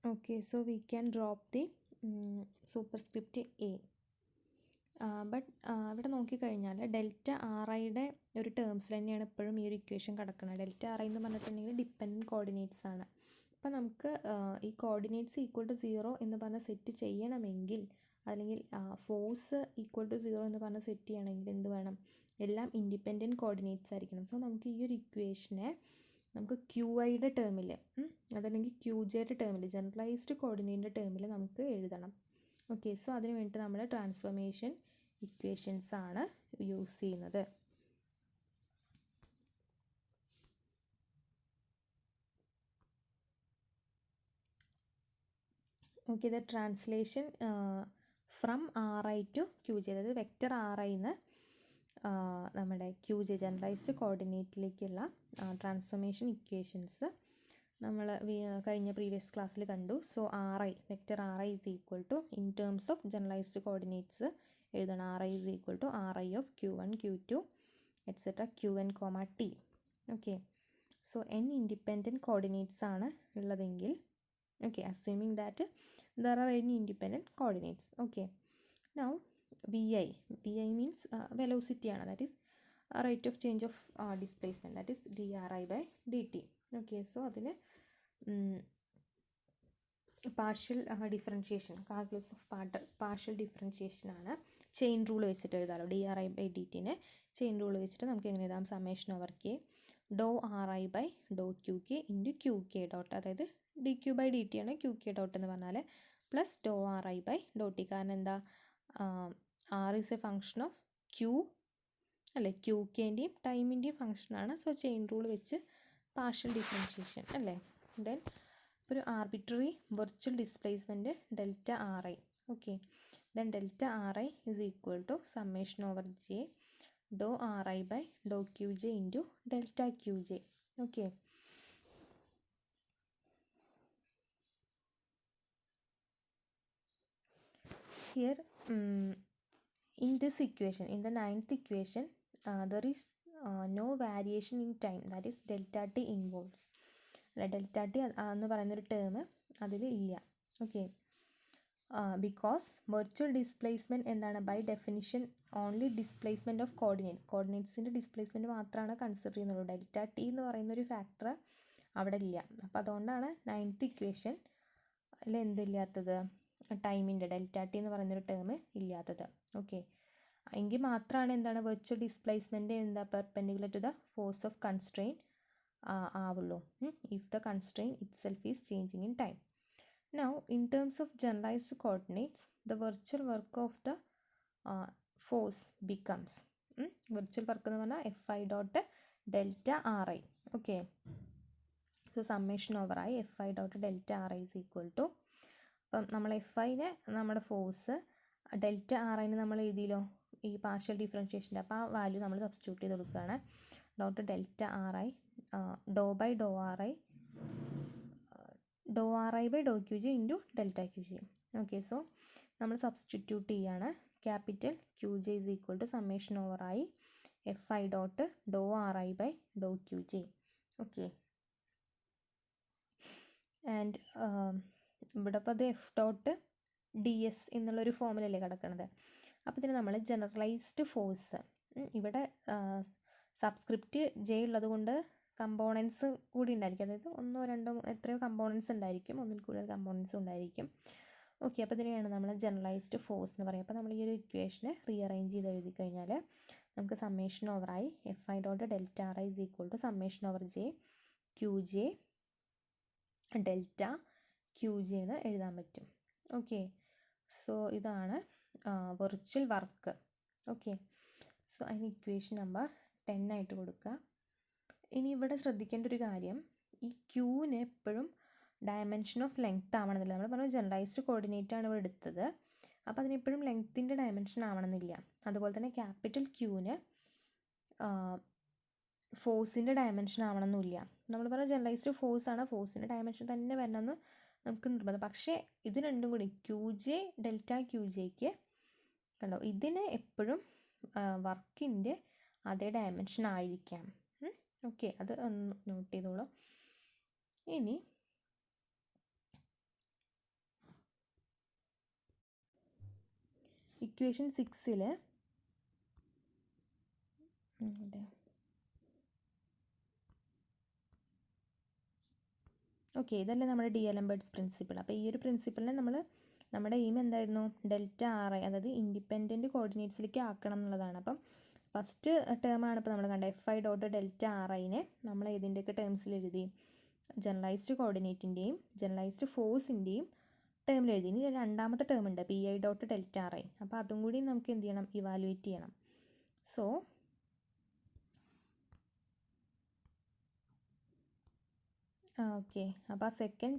Okay, so we can drop the superscript A. But ഇവിടെ നോക്കിക്കഴിഞ്ഞാൽ delta R ഐയുടെ ഒരു ടേംസിൽ തന്നെയാണ് എപ്പോഴും ഈ ഒരു ഇക്വേഷൻ കിടക്കുന്നത്. ഡെൽറ്റ ആർ ഐ എന്ന് പറഞ്ഞിട്ടുണ്ടെങ്കിൽ ഡിപ്പെൻഡൻറ്റ് കോർഡിനേറ്റ്സ് ആണ്. അപ്പോൾ നമുക്ക് ഈ കോർഡിനേറ്റ്സ് ഈക്വൽ ടു 0 എന്ന് പറഞ്ഞ് സെറ്റ് ചെയ്യണമെങ്കിൽ, അല്ലെങ്കിൽ ഫോഴ്സ് ഈക്വൽ ടു 0 എന്ന് പറഞ്ഞ് സെറ്റ് ചെയ്യണമെങ്കിൽ എന്ത് വേണം? എല്ലാം ഇൻഡിപെൻഡൻറ്റ് കോർഡിനേറ്റ്സ് ആയിരിക്കണം. സോ നമുക്ക് ഈ ഒരു ഇക്വേഷനെ നമുക്ക് ക്യു ഐയുടെ ടേമിൽ അതല്ലെങ്കിൽ ക്യു ജെയുടെ ടേമിൽ, ജനറലൈസ്ഡ് കോർഡിനേറ്റിൻ്റെ ടേമിൽ നമുക്ക് എഴുതണം. ഓക്കെ, സോ അതിന് വേണ്ടിയിട്ട് നമ്മൾ ട്രാൻസ്ഫോർമേഷൻ ഇക്വേഷൻസ് ആണ് യൂസ് ചെയ്യുന്നത്. Okay, the translation from R I to Q J, അതായത് വെക്റ്റർ ആർ ഐന്ന് നമ്മുടെ ക്യു ജെ ജനറലൈസ്ഡ് കോർഡിനേറ്റിലേക്കുള്ള ട്രാൻസ്ഫോർമേഷൻ ഇക്വേഷൻസ് നമ്മൾ കഴിഞ്ഞ പ്രീവിയസ് ക്ലാസ്സിൽ കണ്ടു. So R I, vector R I is equal to, in terms of generalized coordinates എഴുതണം. R I is equal to R I of Q1, Q2 etcetera Qn, T. Okay, so n independent coordinates ആണ് ഉള്ളതെങ്കിൽ, okay, assuming that there are n independent coordinates. Okay, now V I means velocity ആണ്, that is rate of change of displacement, that is dRi/dt. Okay, so അതിന് partial differentiation, calculus of partial differentiation ആണ്. Chain rule വെച്ചിട്ട് എഴുതാമല്ലോ. dRi/dtനെ chain rule വെച്ചിട്ട് നമുക്ക് എങ്ങനെ എഴുതാം? സമ്മേഷൻ ഓവർ k ഡോ RI/dQ ഇൻറ്റു QK ഡോട്ട്, അതായത് dQ/dt ആണ് QK ഡോട്ട് എന്ന് പറഞ്ഞാൽ, പ്ലസ് ഡോ RI/t. കാരണം എന്താ, R is a function of Q അല്ലേ, QKൻ്റെയും ടൈമിൻ്റെയും ഫങ്ഷനാണ്. സോ ചെയിൻ റൂൾ വെച്ച് പാർഷ്യൽ ഡിഫറൻഷിയേഷൻ അല്ലേ. ദെൻ ഒരു arbitrary virtual displacement delta R I. Okay, then delta R I is equal to summation over J ഡോ RI/ഡോ QJ into delta QJ. Okay, here in this equation, in the 9th equation, there is no variation in time, that is delta t involves. Delta T എന്ന് പറയുന്നൊരു term അതിൽ ഇല്ല. Okay, because virtual displacement എന്താണ്? By definition only displacement of കോർഡിനേറ്റ്സിൻ്റെ displacement മാത്രമാണ് consider ചെയ്യുന്നുള്ളൂ. Delta T എന്ന് പറയുന്നൊരു ഫാക്ടർ അവിടെ ഇല്ല. അപ്പോൾ അതുകൊണ്ടാണ് 9th ഇക്വേഷൻ എന്തില്ലാത്തത്? ടൈമിൻ്റെ ഡെൽറ്റ ടി എന്ന് പറയുന്നൊരു ടേം ഇല്ലാത്തത്. ഓക്കെ, എങ്കിൽ മാത്രമാണ് എന്താണ് വെർച്വൽ ഡിസ്പ്ലേസ്മെൻറ്റ് എന്താ perpendicular to the force of constraint ആവുള്ളൂ, if the constraint itself is changing in time. Now in terms of generalized coordinates the virtual work of the force becomes, virtual work എന്ന് പറഞ്ഞാൽ FI dot delta R I. Okay, so summation over ആയി FI dot delta R I is equal to, അപ്പം നമ്മൾ FIനെ നമ്മുടെ force, delta R ഐന് നമ്മൾ എഴുതിയല്ലോ ഈ partial ഡിഫറൻഷിയേഷൻ്റെ, അപ്പോൾ ആ വാല്യൂ നമ്മൾ സബ്സ്റ്റിറ്റ്യൂട്ട് ചെയ്ത് കൊടുക്കുകയാണ്. ഡോട്ട് ഡെൽറ്റ ആർ ഐ ഡോ ബൈ ഡോ ആർ ഐ ഡോ QJ into delta QJ. Okay, so നമ്മൾ സബ്സ്റ്റിറ്റ്യൂട്ട് ചെയ്യാണ്. Capital QJ is equal to summation over ആയി FI ഡോട്ട് ഡോ RI/ഡോ QJ. ഓക്കെ, ആൻഡ് ഇവിടെ ഇപ്പോൾ അത് എഫ് ഡോട്ട് DS എന്നുള്ളൊരു ഫോമിലല്ലേ കിടക്കണത്. അപ്പോൾ ഇതിന് നമ്മൾ ജനറലൈസ്ഡ് ഫോഴ്സ്, ഇവിടെ സബ്സ്ക്രിപ്റ്റ് J ഉള്ളത് കൊണ്ട് കമ്പോണൻസ് കൂടി ഉണ്ടായിരിക്കും, അതായത് ഒന്നോ രണ്ടോ എത്രയോ കമ്പോണൻസ് ഉണ്ടായിരിക്കും, ഒന്നിൽ കൂടുതൽ കമ്പോണൻസ് ഉണ്ടായിരിക്കും. ഓക്കെ, അപ്പോൾ ഇതിനെയാണ് നമ്മൾ ജനറലൈസ്ഡ് ഫോഴ്സ് എന്ന് പറയുക. അപ്പോൾ നമ്മൾ ഈ ഒരു ഇക്വേഷനെ റീഅറേഞ്ച് ചെയ്ത് എഴുതി കഴിഞ്ഞാൽ നമുക്ക് സമ്മേഷൻ ഓവർ ആയി FI dot delta R I is equal to summation over J QJ delta QJ എന്ന് എഴുതാൻ പറ്റും. ഓക്കെ, സോ ഇതാണ് വെർച്വൽ വർക്ക്. ഓക്കെ, സോ അതിന് ഇക്വേഷൻ നമ്പർ 10 ആയിട്ട് കൊടുക്കുക. ഇനി ഇവിടെ ശ്രദ്ധിക്കേണ്ട ഒരു കാര്യം, ഈ ക്യൂവിന് എപ്പോഴും ഡയമെൻഷൻ ഓഫ് ലെങ്ത് ആവണമെന്നില്ല. നമ്മൾ പറഞ്ഞു ജനറലൈസ്ഡ് കോർഡിനേറ്റ് ആണ് ഇവിടെ എടുത്തത്, അപ്പോൾ അതിനെപ്പോഴും ലെങ്ത്തിൻ്റെ ഡയമെൻഷൻ ആവണമെന്നില്ല. അതുപോലെ തന്നെ ക്യാപിറ്റൽ ക്യൂവിന് ഫോഴ്സിൻ്റെ ഡയമെൻഷൻ ആവണമെന്നില്ല. നമ്മൾ പറഞ്ഞ ജനറലൈസ്ഡ് ഫോഴ്സ് ആണ്, ഫോഴ്സിൻ്റെ ഡയമെൻഷൻ തന്നെ വരണമെന്ന് നമുക്ക് നിർബന്ധം. പക്ഷേ ഇത് രണ്ടും കൂടി QJ ഡെൽറ്റ QJക്ക് കണ്ടോ, ഇതിന് എപ്പോഴും വർക്കിൻ്റെ അതേ ഡയമെൻഷൻ ആയിരിക്കാം. ഓക്കെ, അത് ഒന്ന് നോട്ട് ചെയ്തോളൂ. ഇനി ഇക്വേഷൻ 6ൽ ഓക്കെ, ഇതല്ലേ നമ്മുടെ ഡി-അലംബർട്ട്സ് പ്രിൻസിപ്പിൾ. അപ്പോൾ ഈ ഒരു പ്രിൻസിപ്പിളിനെ നമ്മുടെ എയിം എന്തായിരുന്നു? ഡെൽറ്റ ആർ ഐ, അതായത് ഇൻഡിപെൻഡൻറ്റ് കോർഡിനേറ്റ്സിലേക്ക് ആക്കണം എന്നുള്ളതാണ്. അപ്പം ഫസ്റ്റ് ടേമാണ് ഇപ്പോൾ നമ്മൾ കണ്ട F I dot delta R ഐനെ നമ്മൾ ഏതിൻ്റെയൊക്കെ ടേംസിൽ എഴുതി? ജനറലൈസ്ഡ് കോർഡിനേറ്റിൻ്റെയും ജനറലൈസ്ഡ് ഫോഴ്സിൻ്റെയും ടേമിൽ എഴുതി. ഇനി രണ്ടാമത്തെ ടേം ഉണ്ട് P I dot delta R I. അപ്പോൾ അതും കൂടി നമുക്ക് എന്ത് ചെയ്യണം? ഇവാലുവേറ്റ് ചെയ്യണം. സോ ഓക്കെ, അപ്പോൾ ആ സെക്കൻഡ്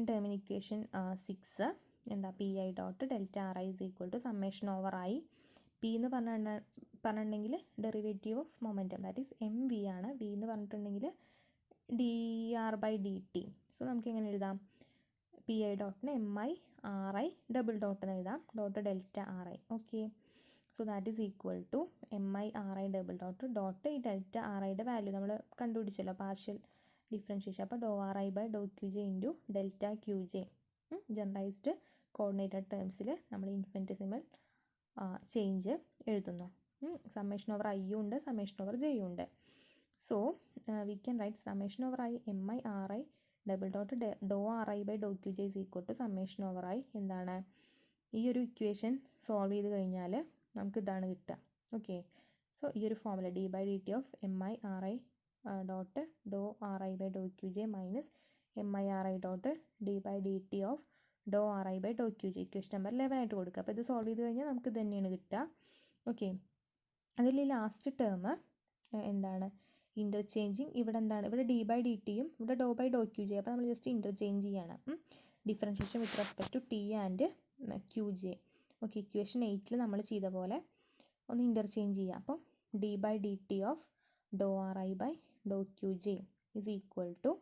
ടേമിന് ഇക്വേഷൻ 6 എന്താ? P I dot delta R I is equal to summation over I. P എന്ന് പറഞ്ഞിട്ടുണ്ടെങ്കിൽ derivative of momentum, that is M V ആണ്. വി എന്ന് പറഞ്ഞിട്ടുണ്ടെങ്കിൽ D R by D T. So നമുക്ക് എങ്ങനെ എഴുതാം? പി ഐ ഡോട്ടിന് M I R I double dot എന്ന് എഴുതാം, dot delta R I. Okay, so that is equal to M I R I double dot ഈ delta R ഐയുടെ value നമ്മൾ കണ്ടുപിടിച്ചല്ലോ, പാർഷ്യൽ ഡിഫറൻഷിയേഷൻ. അപ്പോൾ ഡോ R I by Dr Q J into delta Q J. Generalized coordinated ടേംസിൽ നമ്മൾ infinitesimal change എഴുതുന്നു. Summation over ഐയും ഉണ്ട്, സമ്മേഷൻ ഓവർ ജെയും ഉണ്ട്. So we can write summation over I M I R I double dot dou R I by Dr Q J is equal to summation over I. എന്താണ്? ഈ ഒരു equation solve ചെയ്ത് കഴിഞ്ഞാൽ നമുക്ക് ഇതാണ് കിട്ടുക. ഓക്കെ, സോ ഈ ഒരു formula D by D T of M I R I dot dou R I by Dr Q J minus M I R I dot D by D T of dou R I by Dr Q J equation number 11 ആയിട്ട് കൊടുക്കുക. അപ്പോൾ ഇത് solve ചെയ്ത് കഴിഞ്ഞാൽ നമുക്ക് ഇത് തന്നെയാണ് കിട്ടുക. ഓക്കെ, അതിൽ ഈ ലാസ്റ്റ് ടേം എന്താണ്? ഇൻ്റർചേഞ്ചിങ്. ഇവിടെ എന്താണ്? ഇവിടെ ഡി ബൈ ഡി ടിയും ഇവിടെ ഡോ ബൈ ഡോ ക്യു ജെ. അപ്പോൾ നമ്മൾ ജസ്റ്റ് ഇൻ്റർചേഞ്ച് ചെയ്യാണ്. Differentiation with respect to T and Q J. Okay, equation 8ൽ നമ്മൾ ചെയ്ത പോലെ ഒന്ന് ഇൻ്റർചേഞ്ച് ചെയ്യുക. അപ്പം D by D T of dou R I by Dr Q J is equal to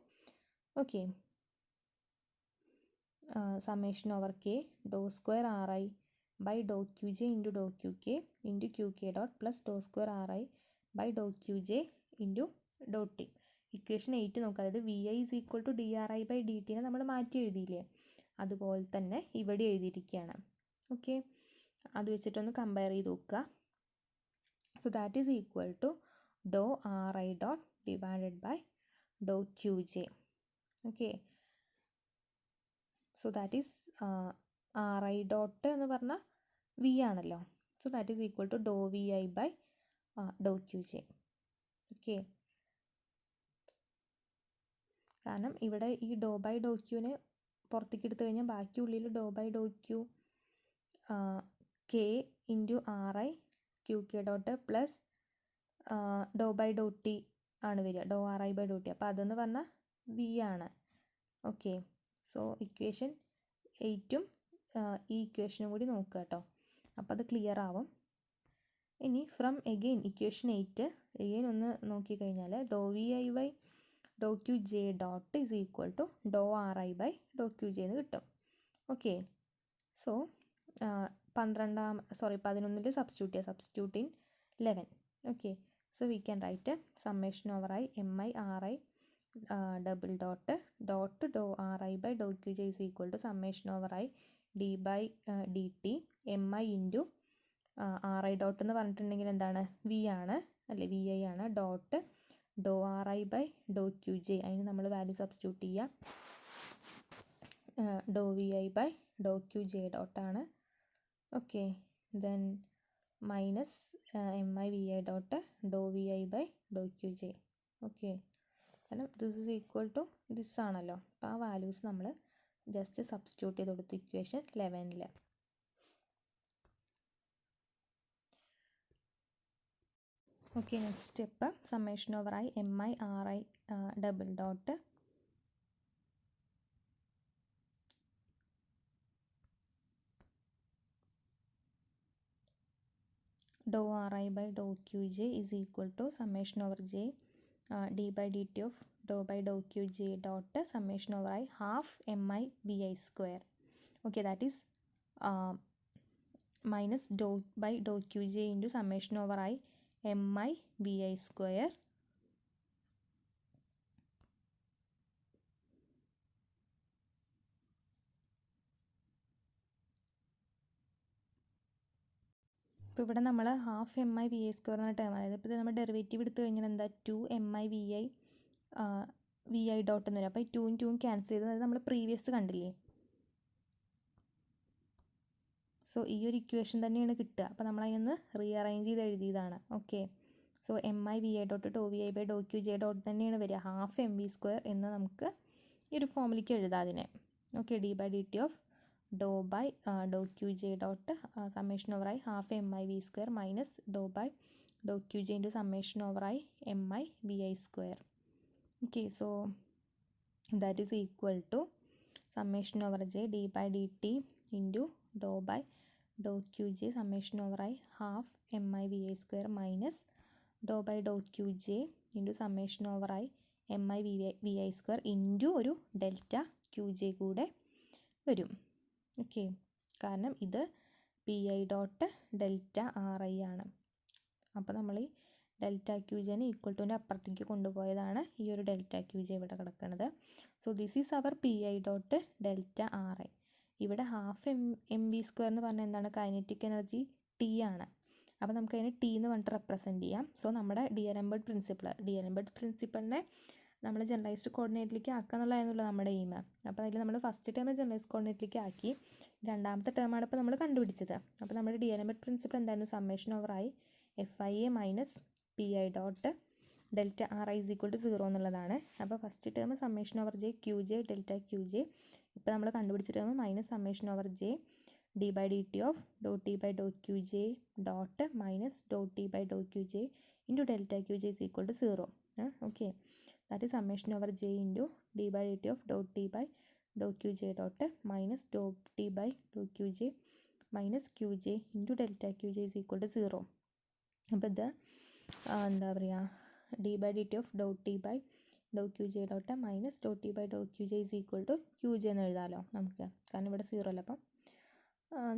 okay summation over K ഡോ square R I by Dr Q J into ഡോ Q K dot plus ഡോ square R I by Dr Q J into doe t. Equation 8 നോക്കുക. അതായത് v i is equal to d r I by d ടിനെ നമ്മൾ മാറ്റി എഴുതിയില്ലേ, അതുപോലെ തന്നെ ഇവിടെ എഴുതിയിരിക്കുകയാണ്. ഓക്കെ, അത് വെച്ചിട്ടൊന്ന് കമ്പയർ ചെയ്ത് നോക്കുക. So that is equal to dou R I dot divided by Dr Q J. Okay, so that is R I dot എന്ന് പറഞ്ഞാൽ വി ആണല്ലോ. So that is equal to doh V I by Dr Q J. Okay, കാരണം ഇവിടെ ഈ ഡോ by ഡോ ക്യൂവിനെ പുറത്തേക്ക് എടുത്തു കഴിഞ്ഞാൽ ബാക്കി ഉള്ളിൽ doe by doe q k into r i q K dot plus doe by doe t ആണ് വരിക, doe R I by doe t. അപ്പോൾ അതെന്ന് പറഞ്ഞാൽ വി ആണ്. ഓക്കെ, സോ ഇക്വേഷൻ 8ഉം ഈ ഇക്വേഷനും കൂടി നോക്കുക കേട്ടോ, അപ്പോൾ അത് ക്ലിയർ ആവും. ഇനി ഫ്രം എഗെയിൻ ഇക്വേഷൻ 8 എഗെയിൻ ഒന്ന് നോക്കിക്കഴിഞ്ഞാൽ doe V I by Dr Q J dot is equal to dou R I by Dr Q J എന്ന് കിട്ടും. ഓക്കെ, സോ 11ൽ substitute in 11. Okay, so we can write summation over I M I R I double dot dou R I by Dr Q J is equal to summation over i d by D t m i into r I dot എന്ന് പറഞ്ഞിട്ടുണ്ടെങ്കിൽ എന്താണ്? V ആണ് അല്ലേ, v i ആണ്. Dot dou R I by Dr Q j, അതിന് നമ്മൾ value substitute ചെയ്യുക. Doe V I by Dr Q j ഡോട്ടാണ്. Okay, then minus M I V I dot Dr V I by Dr Q J. Okay, കാരണം this is equal to this ആണല്ലോ. അപ്പോൾ ആ values നമ്മൾ just substitute ചെയ്ത് കൊടുത്തു equation 11ൽ. Okay, next step summation over I M I R I double dot dou R I by Dr Q J is equal to summation over J D by D T of do by Dr Q J dot summation over I half M I V I square. Okay, that is minus do by Dr Q J into summation over I M I V I square ഇപ്പോൾ ഇവിടെ നമ്മൾ half M I V I square എന്ന term, അതായത് ഇപ്പോൾ ഇത് നമ്മൾ derivative എടുത്തു കഴിഞ്ഞാൽ എന്താ 2 mi vi ഡോട്ട് എന്ന് വരും. അപ്പോൾ ഈ 2 2 ക്യാൻസൽ ചെയ്ത്, അതായത് നമ്മൾ പ്രീവിയസ് കണ്ടില്ലേ, സോ ഈ ഒരു ഇക്വേഷൻ തന്നെയാണ് കിട്ടുക. അപ്പോൾ നമ്മൾ അതിനൊന്ന് റീഅറേഞ്ച് ചെയ്ത് എഴുതിയതാണ്. Okay, so M I V I dot Dr V I by Dr Q J dot തന്നെയാണ് വരിക. ഹാഫ് എം വി സ്ക്വയർ എന്ന് നമുക്ക് ഈ ഒരു ഫോമിലേക്ക് എഴുതാം അതിനെ. Okay, D by D T of do by Dr Q J dot summation over I half M I V square minus do by Dr Q J into summation over I M I V I square. Okay, so that is equal to summation over j d by dt into dou by dou qj summation over I half mi vi square minus dou by dou qj into summation over I mi vi square into ഒരു delta qj കൂടെ വരും. Okay, കാരണം ഇത് P I dot delta R I ആണ്. അപ്പോൾ നമ്മൾ ഈ delta Q ജെനെ equal ടുവിൻ്റെ അപ്പുറത്തേക്ക് കൊണ്ടുപോയതാണ് ഈ ഒരു ഡെൽറ്റ ക്യു ജെ ഇവിടെ കിടക്കുന്നത്. So this is our P I dot delta R I. ഇവിടെ ഹാഫ് എം വി സ്ക്വയർ എന്ന് പറഞ്ഞാൽ എന്താണ്, കൈനറ്റിക് എനർജി ടി ആണ്. അപ്പോൾ നമുക്കതിനെ ടി എന്ന് പറഞ്ഞിട്ട് റെപ്രസെൻറ്റ് ചെയ്യാം. സോ നമ്മുടെ ഡിയലംബർട്ട് പ്രിൻസിപ്പിളിനെ നമ്മൾ ജനറലൈസ്ഡ് കോർഡിനേറ്റിലേക്ക് ആക്കുക എന്നുള്ളതായിരുന്നല്ലോ നമ്മുടെ എയിം. അപ്പോൾ അതിൽ നമ്മൾ ഫസ്റ്റ് ടേം ജനറലൈസ്ഡ് കോർഡിനേറ്റിലേക്ക് ആക്കി, രണ്ടാമത്തെ ടേമാണ് ഇപ്പോൾ നമ്മൾ കണ്ടുപിടിച്ചത്. അപ്പോൾ നമ്മുടെ ഡിയലംബർട്ട് പ്രിൻസിപ്പിൾ എന്തായിരുന്നു, summation over I F I A minus P I dot delta R I is equal to 0 എന്നുള്ളതാണ്. അപ്പോൾ first term summation over J Q J delta Q J, ഇപ്പോൾ നമ്മൾ കണ്ടുപിടിച്ച term minus summation over J D by D T of Dr T by Dr Q J dot minus do T by Dr Q J into delta Q J is equal to 0. Okay, that is summation over J into D by D T of Dr T by Dr Q J dot minus do T by Dr Q J minus Q J into delta Q J is equal to 0. അപ്പോൾ ഇത് എന്താ പറയുക, D by D T of Dr T by Dr Q J dot minus do T by Dr Q J is equal to Q J എന്ന് എഴുതാമല്ലോ നമുക്ക്, കാരണം ഇവിടെ 0 അല്ല. അപ്പം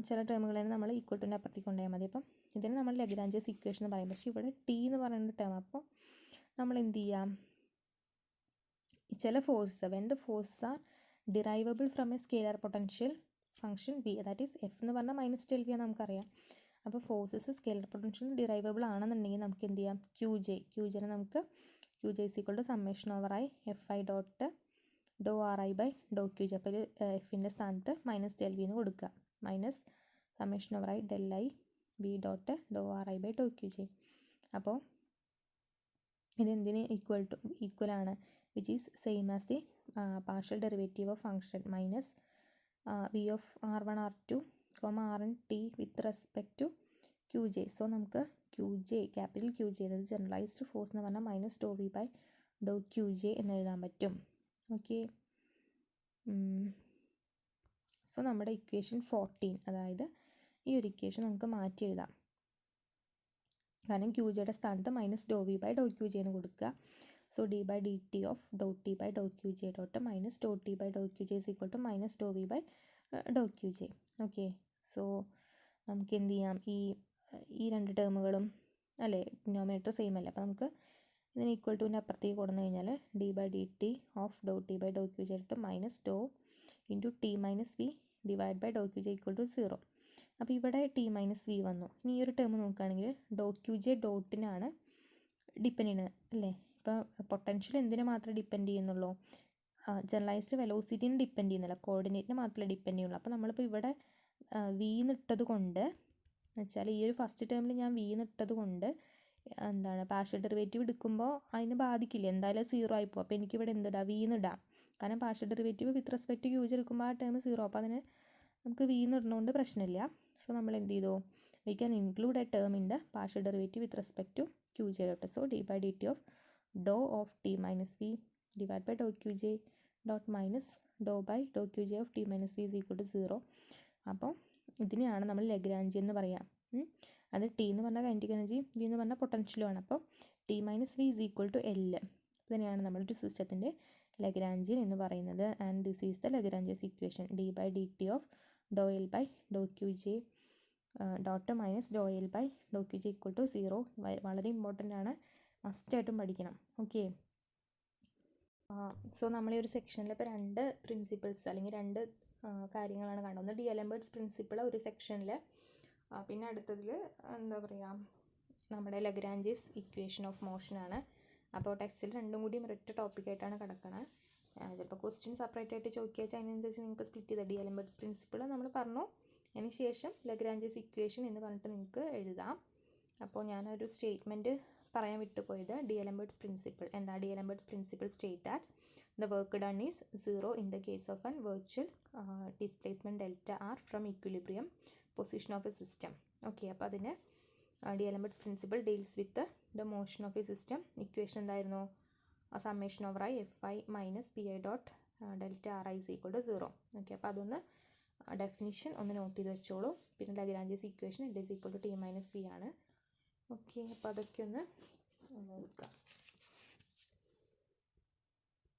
ചില ടേമുകളെ നമ്മൾ ഈക്വൽ ടുവിൻ്റെ അപ്പുറത്തേക്ക് കൊണ്ടുപോയാൽ മതി. അപ്പം ഇതിന് നമ്മൾ ലഗ്രാഞ്ചസ് ഇക്വേഷൻ എന്ന് പറയും. പക്ഷേ ഇവിടെ ടി എന്ന് പറയുന്ന ടേം, അപ്പോൾ നമ്മൾ എന്ത് ചെയ്യാം, ചില force when the forces are derivable from a scalar potential function v, that is f എന്ന് പറഞ്ഞാൽ മൈനസ് ടെൽ വി ആണ് നമുക്കറിയാം. അപ്പോൾ ഫോഴ്സസ് സ്കെയിലർ പൊട്ടൻഷ്യൽ ഡിറൈവബിൾ ആണെന്നുണ്ടെങ്കിൽ നമുക്ക് എന്ത് ചെയ്യാം, ക്യു ജെനെ നമുക്ക് Q J is equal to summation over I F I dot dou R I by Dr Q J. അപ്പോൾ എഫിൻ്റെ സ്ഥാനത്ത് മൈനസ് ഡെൽ വി എന്ന് കൊടുക്കുക, minus summation over i del i v dot dou R I by Dr Q J. അപ്പോൾ ഇതെന്തിന് ഈക്വലാണ്, which is same as the partial derivative of function minus v of r one r two r n t with respect to Q J. So നമുക്ക് Q J capital Q J, അതായത് generalised force എന്ന് പറഞ്ഞാൽ minus do V by Dr Q J എന്ന് എഴുതാൻ പറ്റും. Okay, so നമ്മുടെ equation 14, അതായത് ഈ ഒരു ഇക്വേഷൻ നമുക്ക് മാറ്റി എഴുതാം. കാരണം ക്യു ജെയുടെ സ്ഥാനത്ത് minus do V by Dr Q J എന്ന് കൊടുക്കുക. So D by D T of Dr T by Dr Q J dot minus do T by Dr Q J is equal to minus do V by Dr Q J. Okay, so നമുക്ക് എന്ത് ചെയ്യാം, ഈ രണ്ട് ടേമുകളും അല്ലേ denominator same അല്ലേ, അപ്പോൾ നമുക്ക് ഇതിന് ഈക്വൽ ടുവിൻ്റെ അപ്പുറത്തേക്ക് കൊടുന്നു കഴിഞ്ഞാൽ d by D T of Dr T by Dr Q j ഇട്ട് minus doe into t minus V divide by Dr Q j equal to 0. അപ്പോൾ ഇവിടെ ടി മൈനസ് വി വന്നു. ഇനി ഈ ഒരു ടേം നോക്കുകയാണെങ്കിൽ ഡോ ക്യു ജെ ഡോട്ടിനാണ് ഡിപ്പെൻഡ് ചെയ്യുന്നത് അല്ലേ. ഇപ്പോൾ പൊട്ടൻഷ്യൽ എന്തിനെ മാത്രമേ ഡിപ്പെൻഡ് ചെയ്യുന്നുള്ളൂ, ജനറലൈസ്ഡ് വെലോസിറ്റിനെ ഡിപ്പെൻഡ് ചെയ്യുന്നില്ല, കോർഡിനേറ്റിനെ മാത്രമേ ഡിപ്പെൻഡ് ചെയ്യുള്ളൂ. അപ്പോൾ നമ്മളിപ്പോൾ ഇവിടെ വി എന്നിട്ടത് കൊണ്ട് വെച്ചാൽ ഈ ഒരു ഫസ്റ്റ് ടേമിൽ ഞാൻ വി എന്നിട്ടത് കൊണ്ട് എന്താണ് പാർഷ്യൽ ഡെറിവേറ്റീവ് എടുക്കുമ്പോൾ അതിന് ബാധിക്കില്ല, എന്തായാലും 0 ആയിപ്പോൾ. അപ്പോൾ എനിക്കിവിടെ എന്തിടാം, വി എന്നിടാം, കാരണം partial derivative with respect to Q J എടുക്കുമ്പോൾ ആ ടേം 0, അപ്പോൾ അതിന് നമുക്ക് വി എന്നിടുന്നതുകൊണ്ട് പ്രശ്നമില്ല. സോ നമ്മൾ എന്ത് ചെയ്തു, we can include a term in the partial derivative with respect to Q J dot. So D by D T of do of T minus V divide by Dr Q J dot minus do by Dr Q J of T minus V is equal to 0. അപ്പോൾ ഇതിനെയാണ് നമ്മൾ Lagrange എന്ന് പറയാം. അത് T എന്ന് പറഞ്ഞാൽ kinetic energy, V എന്ന് പറഞ്ഞാൽ പൊട്ടൻഷ്യലുമാണ്. അപ്പോൾ t minus V is equal to l. ഇതിനെയാണ് നമ്മുടെ സിസ്റ്റത്തിൻ്റെ ലഗ്രാഞ്ചിയൻ എന്ന് പറയുന്നത്. And this is the Lagrange's equation d by D T of doe l by Dr Q J dot minus doe l by Dr Q j equal to 0. വളരെ important ആണ്, മസ്റ്റായിട്ടും പഠിക്കണം. Okay, so നമ്മൾ ഈ ഒരു സെക്ഷനിൽ ഇപ്പോൾ 2 പ്രിൻസിപ്പിൾസ് അല്ലെങ്കിൽ 2 കാര്യങ്ങളാണ് കാണുന്നത്. ഡിയലംബർട്ട്സ് പ്രിൻസിപ്പിൾ ഒരു സെക്ഷനിൽ പിന്നെ അടുത്തതിൽ എന്താ പറയുക, നമ്മുടെ ലഗ്രാഞ്ചീസ് ഇക്വേഷൻ ഓഫ് മോഷനാണ്. അപ്പോൾ ടെക്സ്റ്റിൽ രണ്ടും കൂടി ഒരൊറ്റ ടോപ്പിക്കായിട്ടാണ് കിടക്കുന്നത്. ചിലപ്പോൾ ക്വസ്റ്റ്യൻ സെപ്പറേറ്റ് ആയിട്ട് ചോദിക്കുക വെച്ചാൽ അതിനനുസരിച്ച് നിങ്ങൾക്ക് സ്പ്ലിറ്റ് ചെയ്ത ഡി-എലംബർട്ട്സ് പ്രിൻസിപ്പിൾ നമ്മൾ പറഞ്ഞു. അതിന് ശേഷം ലഗ്രാഞ്ചീസ് ഇക്വേഷൻ എന്ന് പറഞ്ഞിട്ട് നിങ്ങൾക്ക് എഴുതാം. അപ്പോൾ ഞാനൊരു സ്റ്റേറ്റ്മെൻറ്റ് പറയാൻ വിട്ടുപോയത്, ഡി-എലംബർട്ട്സ് പ്രിൻസിപ്പിൾ. എന്താ D'Alembert's principle? State that the work done is 0 in the case of an virtual displacement delta r from equilibrium position of a system. Okay, അപ്പോൾ അതിന് D'Alembert's principle deals with the motion of a system. Equation എന്തായിരുന്നു? Summation over I F i minus P I dot delta R I is equal to 0. Okay, അപ്പോൾ അതൊന്ന് definition ഒന്ന് note ചെയ്ത് വെച്ചോളൂ. പിന്നെ Lagrange's equation l is equal to t minus v ആണ്. ഓക്കെ, അപ്പോൾ അതൊക്കെ ഒന്ന് നോക്കാം.